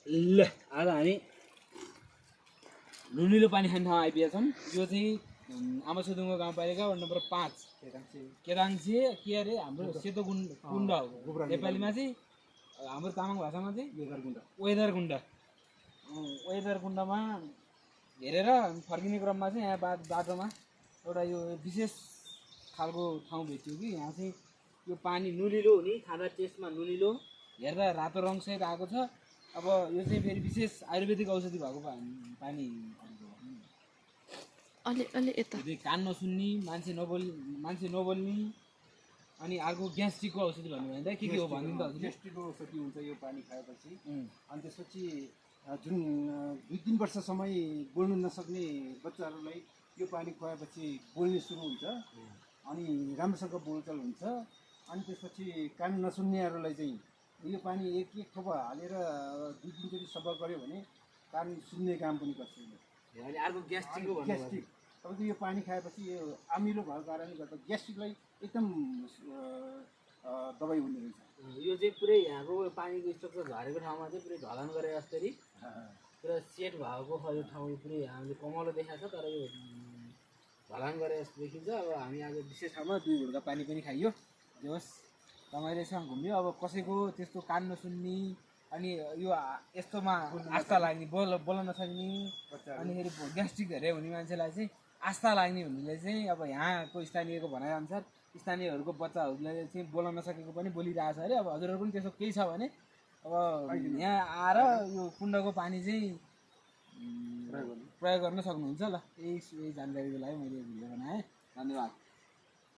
ल आज हामी नुनिलो पानी खाने ठाउँ आइपुगेका छौँ। यो चाहिँ आमासुदुङको गाउँपालिका वार्ड नम्बर 5 केदाङछे के अरे हाम्रो सेतो कुण्ड हो नेपालीमा चाहिँ, हाम्रो तामाङ भाषामा चाहिँ वेदर कुण्डमा हेरेर फर्किने क्रममा चाहिँ यहाँ बाटोमा एउटा यो विशेष खालको ठाउँ भेट्यो कि यहाँ चाहिँ यो पानी नुनिलो हो नि, खाँदा टेस्टमा नुनिलो, हेर्दा रातो रङसहित आएको छ। अब यो चाहिँ फेरि विशेष आयुर्वेदिक औषधि भएको पानी अलि यता कान नसुन्ने, मान्छे नबोल्ने, अनि अर्को ग्यास्ट्रिकको औषधि भन्नु भने के हो भनिदिनु त हजुर। ग्यास्ट्रिकको औषधि हुन्छ यो पानी खाएपछि। अनि त्यसपछि जुन 2-3 वर्षसम्म बोल्नु नसक्ने बच्चाहरूलाई यो पानी खुवाएपछि बोल्ने सुरु हुन्छ अनि राम्रोसँग बोलचाल हुन्छ। अनि त्यसपछि कान नसुन्नेहरूलाई चाहिँ यो पानी एक थोपा हालेर 2-3 चोटि सफा गऱ्यो भने कान सुन्ने काम पनि गर्छ। अनि अर्को ग्यास्ट्रिक तपाईँको यो पानी खाएपछि यो अमिलो भएको कारणले गर्दा ग्यास्ट्रिकलाई एकदम दबाई हुने रहेछ। यो चाहिँ पुरै यहाँको पानीको स्ट्रक्चर झरेको ठाउँमा चाहिँ पुरै ढलान गरे जस्तै पुरा सेट भएको यो ठाउँ पुरै हामीले कमलो देखाएको छ, तर यो ढलान गरे जस्तो देखिन्छ। अब हामी आज विशेष ठाउँमा 2 घुर्का पानी पनि खाइयो। जे होस् रमाइलो यसमा घुम्यो। अब कसैको त्यस्तो कान नसुन्ने अनि यो यस्तोमा आस्था लाग्ने, बोल्न नसक्ने, अनि फेरि ग्यास्ट्रिक धेरै हुने मान्छेलाई चाहिँ आस्था लाग्ने हुनेले चाहिँ अब यहाँको स्थानीयको भनाइअनुसार स्थानीयहरूको बच्चाहरूलाई चाहिँ बोल्न नसकेको पनि बोलिरहेछ अरे। अब हजुरहरू पनि त्यस्तो केही छ भने अब यहाँ आएर यो कुण्डको पानी चाहिँ प्रयोग गर्न सक्नुहुन्छ। ल यही जानकारीको लागि मैले भिडियो बनाएँ। धन्यवाद।